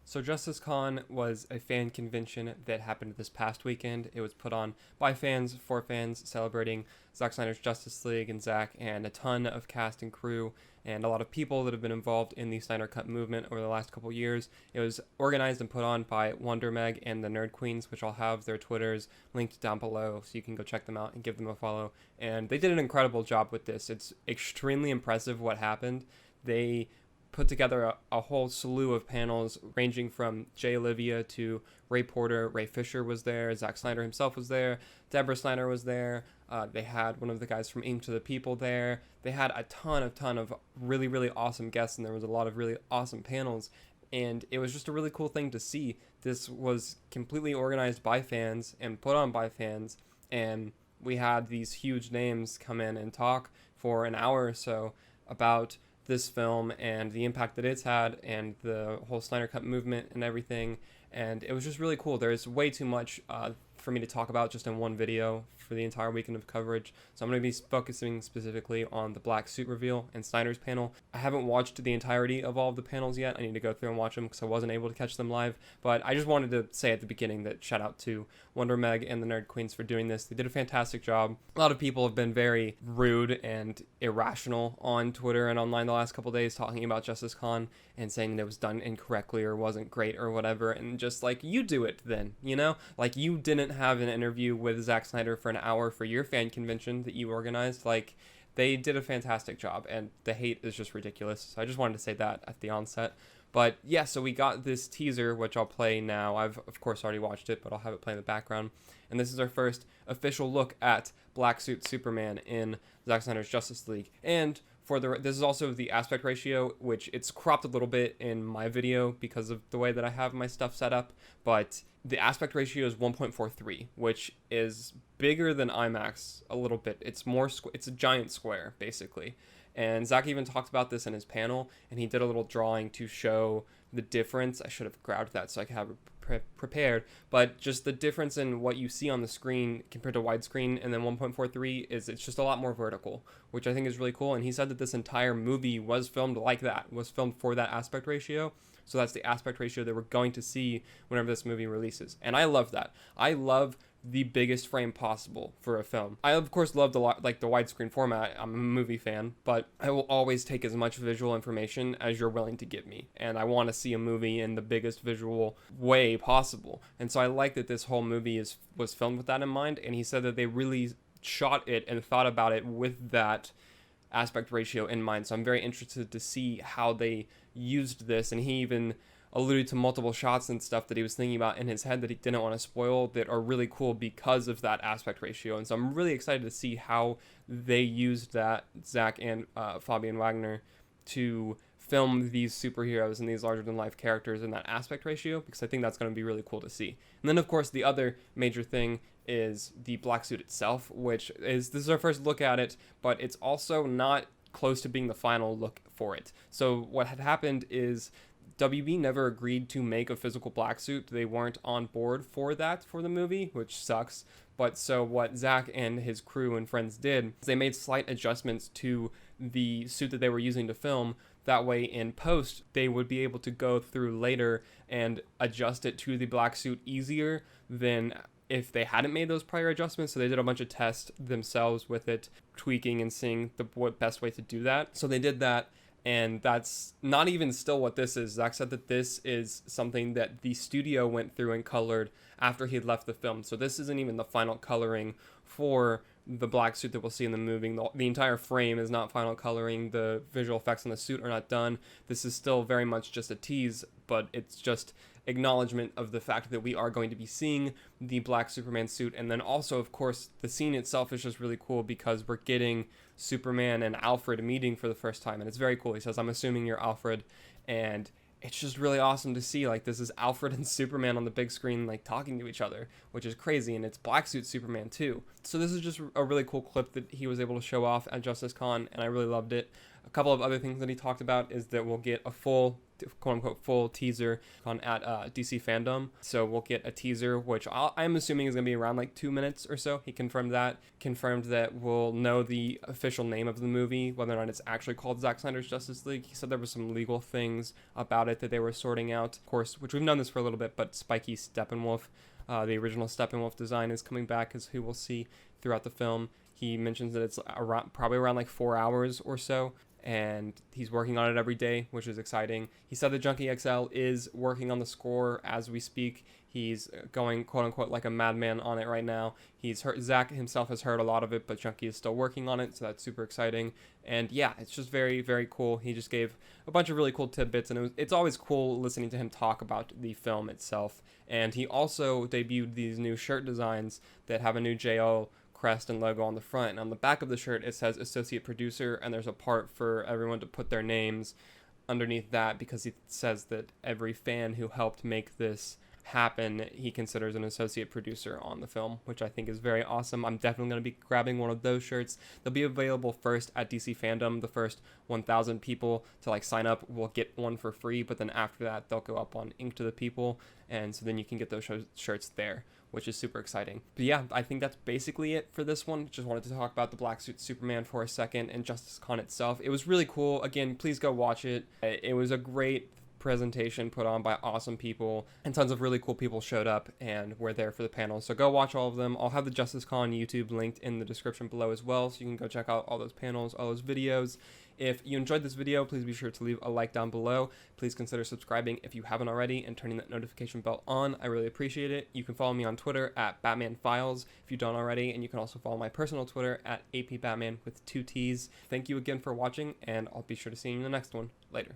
So Justice Con was a fan convention that happened this past weekend. It was put on by fans, for fans, celebrating Zack Snyder's Justice League and Zack, and a ton of cast and crew and a lot of people that have been involved in the Snyder Cut movement over the last couple years. It was organized and put on by Wonder Meg and the Nerd Queens, which I'll have their Twitters linked down below so you can go check them out and give them a follow. And they did an incredible job with this. It's extremely impressive what happened. They put together a whole slew of panels ranging from Jay Olivia to Ray Porter. Ray Fisher was there. Zack Snyder himself was there. Deborah Snyder was there. They had one of the guys from Ink to the People there. They had a ton of really, really awesome guests, and there was a lot of really awesome panels. And it was just a really cool thing to see. This was completely organized by fans and put on by fans. And we had these huge names come in and talk for an hour or so about this film and the impact that it's had and the whole Snyder Cut movement and everything. And it was just really cool. There's way too much for me to talk about just in one video for the entire weekend of coverage. So I'm going to be focusing specifically on the black suit reveal and Snyder's panel. I haven't watched the entirety of all of the panels yet. I need to go through and watch them because I wasn't able to catch them live. But I just wanted to say at the beginning that shout out to Wonder Meg and the Nerd Queens for doing this. They did a fantastic job. A lot of people have been very rude and irrational on Twitter and online the last couple days talking about Justice Con and saying that it was done incorrectly or wasn't great or whatever. And just like, you do it then, you know? Like, you didn't have an interview with Zack Snyder for an hour for your fan convention that you organized. Like, they did a fantastic job, and the hate is just ridiculous. So I just wanted to say that at the onset. But yeah, so we got this teaser, which I'll play now. I've, of course, already watched it, but I'll have it play in the background. And this is our first official look at Black Suit Superman in Zack Snyder's Justice League. And this is also the aspect ratio, which it's cropped a little bit in my video because of the way that I have my stuff set up. But the aspect ratio is 1.43, which is bigger than IMAX a little bit. It's more, it's a giant square, basically. And Zack even talked about this in his panel, and he did a little drawing to show the difference. I should have grabbed that so I could have it prepared, but just the difference in what you see on the screen compared to widescreen and then 1.43 is it's just a lot more vertical, which I think is really cool. And he said that this entire movie was filmed like that, was filmed for that aspect ratio. So that's the aspect ratio that we're going to see whenever this movie releases. And I love that. I love the biggest frame possible for a film. I of course love the widescreen format. I'm a movie fan, but I will always take as much visual information as you're willing to give me, and I want to see a movie in the biggest visual way possible. And so I like that this whole movie was filmed with that in mind, and he said that they really shot it and thought about it with that aspect ratio in mind. So I'm very interested to see how they used this, and he even alluded to multiple shots and stuff that he was thinking about in his head that he didn't want to spoil that are really cool because of that aspect ratio. And so I'm really excited to see how they used that, Zack and Fabian Wagner, to film these superheroes and these larger-than-life characters in that aspect ratio, because I think that's going to be really cool to see. And then, of course, the other major thing is the black suit itself, which is, this is our first look at it, but it's also not close to being the final look for it. So what had happened is WB never agreed to make a physical black suit. They weren't on board for that for the movie, which sucks. But so what Zack and his crew and friends did is they made slight adjustments to the suit that they were using to film. That way in post, they would be able to go through later and adjust it to the black suit easier than if they hadn't made those prior adjustments. So they did a bunch of tests themselves with it, tweaking and seeing the best way to do that. So they did that. And that's not even still what this is. Zack said that this is something that the studio went through and colored after he had left the film. So this isn't even the final coloring for the black suit that we'll see in the movie. The entire frame is not final coloring. The visual effects on the suit are not done. This is still very much just a tease, but it's just acknowledgement of the fact that we are going to be seeing the black Superman suit. And then also, of course, the scene itself is just really cool because we're getting Superman and Alfred meeting for the first time, and it's very cool. He says, "I'm assuming you're Alfred," and it's just really awesome to see, like, this is Alfred and Superman on the big screen, like, talking to each other, which is crazy, and it's black suit Superman too. So this is just a really cool clip that he was able to show off at Justice Con, and I really loved it. A couple of other things that he talked about is that we'll get a full quote-unquote full teaser on at DC Fandom. So we'll get a teaser, which I'm assuming is going to be around like 2 minutes or so. He confirmed that we'll know the official name of the movie, whether or not it's actually called Zack Snyder's Justice League. He said there were some legal things about it that they were sorting out, of course, which we've known this for a little bit, but Spiky Steppenwolf, the original Steppenwolf design, is coming back, as who we'll see throughout the film. He mentions that it's probably around like 4 hours or so, and he's working on it every day, which is exciting. He said that Junkie XL is working on the score as we speak. He's going, quote-unquote, like a madman on it right now. Zack himself has heard a lot of it, but Junkie is still working on it, so that's super exciting. And yeah, it's just very, very cool. He just gave a bunch of really cool tidbits, and it's always cool listening to him talk about the film itself. And he also debuted these new shirt designs that have a new JO crest and logo on the front, and on the back of the shirt it says associate producer, and there's a part for everyone to put their names underneath that, because he says that every fan who helped make this happen he considers an associate producer on the film, which I think is very awesome. I'm definitely going to be grabbing one of those shirts. They'll be available first at DC Fandom. The first 1,000 people to like sign up will get one for free, but then after that they'll go up on Ink to the People, and so then you can get those shirts there, which is super exciting. But yeah, I think that's basically it for this one. Just wanted to talk about the Black Suit Superman for a second and JusticeCon itself. It was really cool. Again, please go watch it. It was a great presentation put on by awesome people, and tons of really cool people showed up and were there for the panel. So go watch all of them. I'll have the JusticeCon YouTube linked in the description below as well, so you can go check out all those panels, all those videos. If you enjoyed this video, please be sure to leave a like down below. Please consider subscribing if you haven't already and turning that notification bell on. I really appreciate it. You can follow me on Twitter at BatmanFiles if you don't already, and you can also follow my personal Twitter at APBatman with 2 T's. Thank you again for watching, and I'll be sure to see you in the next one. Later.